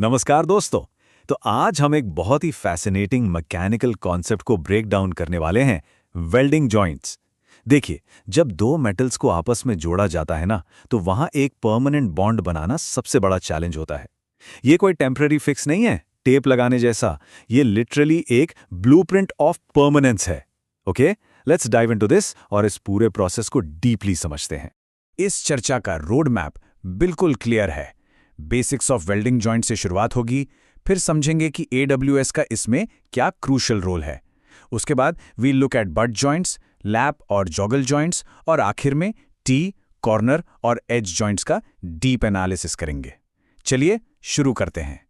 नमस्कार दोस्तों। तो आज हम एक बहुत ही फैसिनेटिंग मैकेनिकल कॉन्सेप्ट को ब्रेक डाउन करने वाले हैं, वेल्डिंग जॉइंट्स। देखिए, जब दो मेटल्स को आपस में जोड़ा जाता है ना, तो वहां एक परमानेंट बॉन्ड बनाना सबसे बड़ा चैलेंज होता है। ये कोई टेम्पररी फिक्स नहीं है, टेप लगाने जैसा। ये लिटरली एक ब्लूप्रिंट ऑफ परमानेंस है। Okay, let's dive into this और इस पूरे प्रोसेस को डीपली समझते हैं। इस चर्चा का रोड मैप बिल्कुल क्लियर है। बेसिक्स ऑफ वेल्डिंग जॉइंट से शुरुआत होगी, फिर समझेंगे कि AWS का इसमें क्या क्रूशल रोल है। उसके बाद we look at butt joints, lap और जॉगल जॉइंट्स, और आखिर में टी, कॉर्नर और एज जॉइंट्स का डीप एनालिसिस करेंगे। चलिए शुरू करते हैं।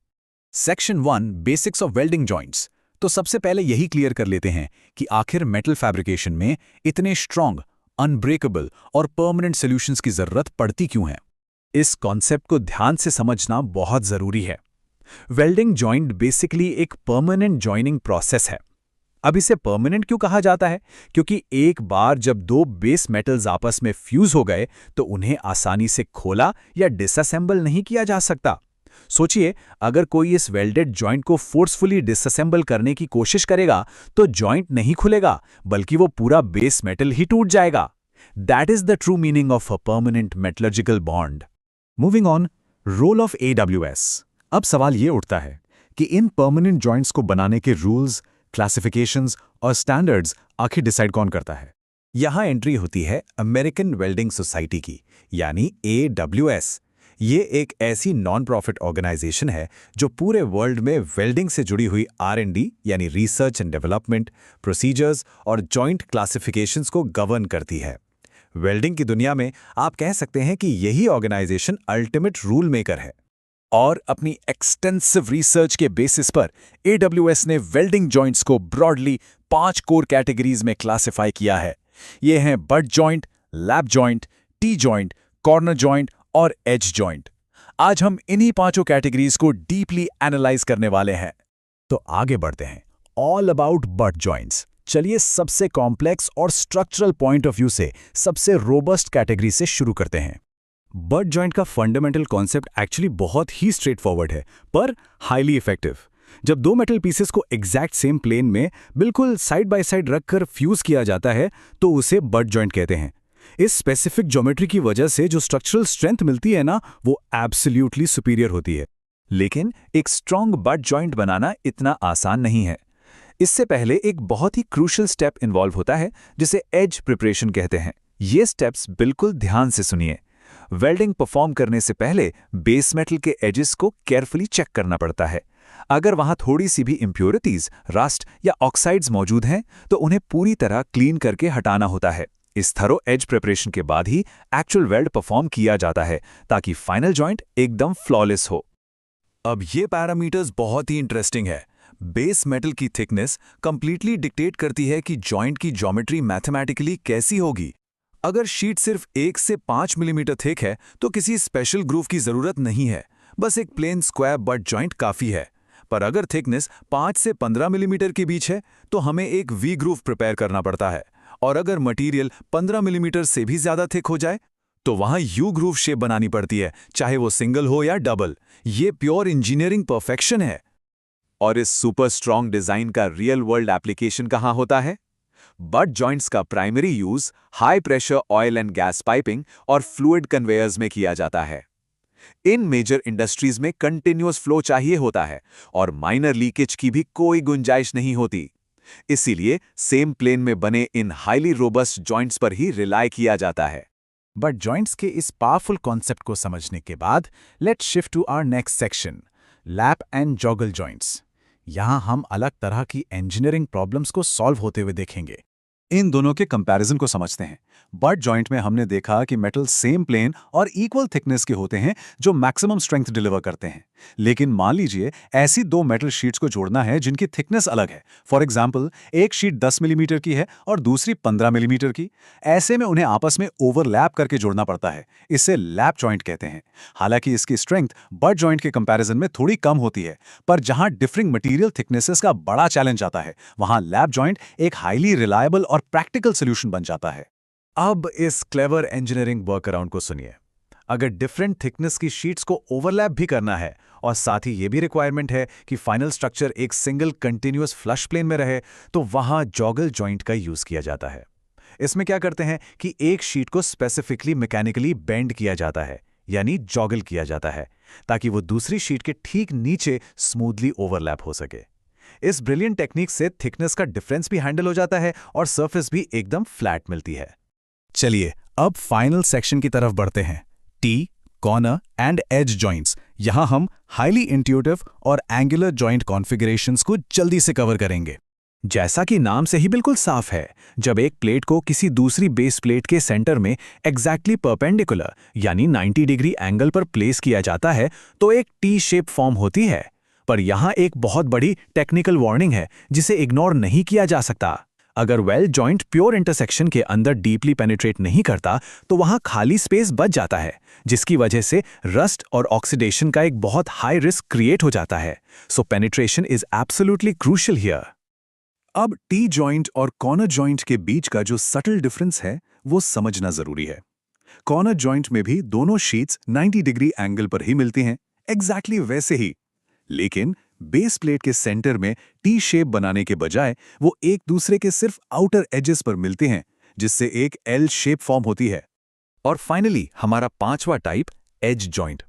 Section 1, basics of welding joints. तो सबसे पहले यही क्लियर कर लेते हैं कि आखिर मेटल फैब्रिकेशन में इतने स्ट्रॉन्ग, अनब्रेकेबल और परमानेंट सॉल्यूशंस की जरूरत पड़ती क्यों है। इस कॉन्सेप्ट को ध्यान से समझना बहुत जरूरी है। वेल्डिंग जॉइंट बेसिकली एक परमानेंट जॉइनिंग प्रोसेस है। अब इसे परमानेंट क्यों कहा जाता है? क्योंकि एक बार जब दो बेस मेटल्स आपस में फ्यूज हो गए तो उन्हें आसानी से खोला या डिसअसेंबल नहीं किया जा सकता। सोचिए, अगर कोई इस वेल्डेड जॉइंट को फोर्सफुली डिसअसेंबल करने की कोशिश करेगा तो जॉइंट नहीं खुलेगा, बल्कि वो पूरा बेस मेटल ही टूट जाएगा। That is the true meaning of a permanent metallurgical bond. Moving on, role of AWS। अब सवाल ये उठता है कि इन परमानेंट जॉइंट्स को बनाने के रूल्स, क्लासिफिकेशंस और स्टैंडर्ड्स आखिर डिसाइड कौन करता है। यहां एंट्री होती है अमेरिकन वेल्डिंग सोसाइटी की, यानी AWS। ये एक ऐसी नॉन प्रॉफिट ऑर्गेनाइजेशन है जो पूरे वर्ल्ड में वेल्डिंग से जुड़ी हुई R&D यानी रिसर्च एंड डेवलपमेंट, प्रोसीजर्स और जॉइंट क्लासिफिकेशंस को गवर्न करती है। वेल्डिंग की दुनिया में आप कह सकते हैं कि यही ऑर्गेनाइजेशन अल्टीमेट रूल मेकर है। और अपनी एक्सटेंसिव रिसर्च के बेसिस पर AWS ने वेल्डिंग जॉइंट्स को ब्रॉडली 5 कोर कैटेगरीज में क्लासिफाई किया है। ये हैं butt joint, lap joint, T joint, corner joint और एज जॉइंट। आज हम इन्हीं 5 कैटेगरीज को डीपली एनालाइज करने वाले हैं। तो आगे बढ़ते हैं। All about but joints. चलिए सबसे कॉम्प्लेक्स और स्ट्रक्चरल पॉइंट ऑफ व्यू से सबसे रोबस्ट कैटेगरी से शुरू करते हैं। बट जॉइंट का फंडामेंटल कॉन्सेप्ट एक्चुअली बहुत ही स्ट्रेट फॉरवर्ड है, पर हाईली इफेक्टिव। जब दो मेटल पीसेस को एग्जैक्ट सेम प्लेन में बिल्कुल साइड बाय साइड रखकर फ्यूज किया जाता है तो उसे बट जॉइंट कहते हैं। इस स्पेसिफिक ज्योमेट्री की वजह से जो स्ट्रक्चरल स्ट्रेंथ मिलती है ना, वो एब्सोल्युटली सुपीरियर होती है। लेकिन एक स्ट्रॉन्ग बट जॉइंट बनाना इतना आसान नहीं है। इससे पहले एक बहुत ही क्रूशियल स्टेप इन्वॉल्व होता है, जिसे एज प्रिपरेशन कहते हैं। ये स्टेप्स बिल्कुल ध्यान से सुनिए। वेल्डिंग परफॉर्म करने से पहले बेस मेटल के एजेस को केयरफुली चेक करना पड़ता है। अगर वहां थोड़ी सी भी इम्प्योरिटीज, रस्ट या ऑक्साइड्स मौजूद हैं तो उन्हें पूरी तरह क्लीन करके हटाना होता है। इस थरो एज प्रिपरेशन के बाद ही एक्चुअल वेल्ड परफॉर्म किया जाता है, ताकि फाइनल जॉइंट एकदम फ्लॉलेस हो। अब ये पैरामीटर्स बहुत ही इंटरेस्टिंग है। बेस मेटल की थिकनेस कंप्लीटली डिक्टेट करती है कि जॉइंट की ज्योमेट्री मैथमेटिकली कैसी होगी। अगर शीट सिर्फ 1 से 5 मिलीमीटर थिक है तो किसी स्पेशल ग्रूव की जरूरत नहीं है, बस एक प्लेन स्क्वायर बट जॉइंट काफी है। पर अगर थिकनेस 5 से 15 मिलीमीटर के बीच है तो हमें एक वी ग्रूव प्रिपेयर करना पड़ता है। और अगर मटेरियल 15 मिलीमीटर से भी ज्यादा थिक हो जाए तो वहां यू ग्रूव शेप बनानी पड़ती है, चाहे वो सिंगल हो या डबल। ये प्योर इंजीनियरिंग परफेक्शन है। और इस सुपर स्ट्रॉन्ग डिजाइन का रियल वर्ल्ड एप्लीकेशन कहां होता है? बट जॉइंट्स का primary use high pressure oil and gas piping और फ्लूइड कन्वेयर्स में किया जाता है। इन मेजर इंडस्ट्रीज में कंटिन्यूअस फ्लो चाहिए होता है और माइनर लीकेज की भी कोई गुंजाइश नहीं होती। इसीलिए सेम प्लेन में बने इन हाईली रोबस्ट जॉइंट्स पर ही रिलाय किया जाता है। बट जॉइंट्स के इस पावरफुल कॉन्सेप्ट को समझने के बाद let's shift to our next section, lap and joggle joints. यहां हम अलग तरह की इंजीनियरिंग प्रॉब्लम्स को सॉल्व होते हुए देखेंगे। इन दोनों के कंपैरिजन को समझते हैं। बट जॉइंट में हमने देखा कि मेटल सेम प्लेन और इक्वल थिकनेस के होते हैं जो मैक्सिमम स्ट्रेंथ डिलीवर करते हैं। लेकिन मान लीजिए ऐसी दो मेटल शीट्स को जोड़ना है जिनकी थिकनेस अलग है। फॉर एग्जांपल, एक शीट 10 मिलीमीटर की है और दूसरी 15 मिलीमीटर की। ऐसे में उन्हें आपस में ओवरलैप करके जोड़ना पड़ता है। इसे लैप जॉइंट कहते हैं। हालांकि इसकी स्ट्रेंथ बट जॉइंट के कंपैरिजन में थोड़ी कम होती है, पर जहां डिफरिंग मटेरियल थिकनेसेस का बड़ा चैलेंज आता है, वहां लैप जॉइंट एक हाईली रिलायबल और प्रैक्टिकल सोल्यूशन बन जाता है। अब इस क्लेवर इंजीनियरिंग वर्कअराउंड को सुनिए। अगर डिफरेंट थिकनेस की शीट्स को ओवरलैप भी करना है और साथ ही ये भी रिक्वायरमेंट है कि फाइनल स्ट्रक्चर एक सिंगल कंटिन्यूअस फ्लश प्लेन में रहे, तो वहां जॉगल जॉइंट का यूज किया जाता है। इसमें क्या करते हैं कि एक शीट को स्पेसिफिकली मैकेनिकली बेंड किया जाता है, यानी जॉगल किया जाता है, ताकि वो दूसरी शीट के ठीक नीचे स्मूथली ओवरलैप हो सके। इस ब्रिलियंट टेक्निक से थिकनेस का डिफरेंस भी हैंडल हो जाता है और सरफेस भी एकदम फ्लैट मिलती है। चलिए अब फाइनल सेक्शन की तरफ बढ़ते हैं, T, corner and edge joints. यहां हम हाईली इंट्यूटिव और एंगुलर जॉइंट कॉन्फ़िगरेशंस को जल्दी से कवर करेंगे। जैसा कि नाम से ही बिल्कुल साफ है, जब एक प्लेट को किसी दूसरी बेस प्लेट के सेंटर में एग्जैक्टली परपेंडिकुलर यानी 90 डिग्री एंगल पर प्लेस किया जाता है तो एक टी शेप फॉर्म होती है। पर यहाँ एक बहुत बड़ी टेक्निकल वार्निंग है जिसे इग्नोर नहीं किया जा सकता। अगर वेल जॉइंट प्योर इंटरसेक्शन के अंदर डीपली पेनिट्रेट नहीं करता तो वहाँ खाली स्पेस बच जाता है, जिसकी वजह से रस्ट और ऑक्सीडेशन का एक बहुत हाई रिस्क क्रिएट हो जाता है। So penetration is absolutely crucial here. अब टी जॉइंट और कॉर्नर जॉइंट के बीच का जो सटल डिफरेंस है वो समझना जरूरी है। कॉर्नर जॉइंट में भी दोनों शीट्स 90 डिग्री एंगल पर ही मिलती हैं, एग्जैक्टली वैसे ही। लेकिन बेस प्लेट के सेंटर में टी शेप बनाने के बजाय वो एक दूसरे के सिर्फ आउटर एजेस पर मिलते हैं, जिससे एक एल शेप फॉर्म होती है। और फाइनली हमारा पांचवा टाइप, एज जॉइंट।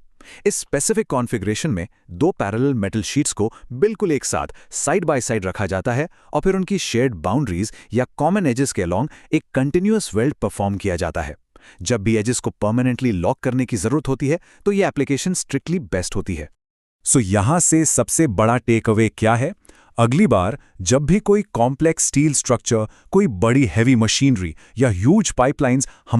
इस स्पेसिफिक कॉन्फ़िगरेशन में दो पैरेलल मेटल शीट्स को बिल्कुल एक साथ साइड बाय साइड रखा जाता है और फिर उनकी शेयर्ड बाउंड्रीज या कॉमन एजेस के अलोंग एक कंटिन्यूअस वेल्ड परफॉर्म किया जाता है। जब भी एजेस को परमानेंटली लॉक करने की जरूरत होती है तो ये एप्लीकेशन स्ट्रिक्टली बेस्ट होती है। सो यहां से सबसे बड़ा टेक अवे क्या है? अगली बार जब भी कोई कॉम्प्लेक्स स्टील स्ट्रक्चर, कोई बड़ी हैवी मशीनरी या ह्यूज पाइपलाइंस हम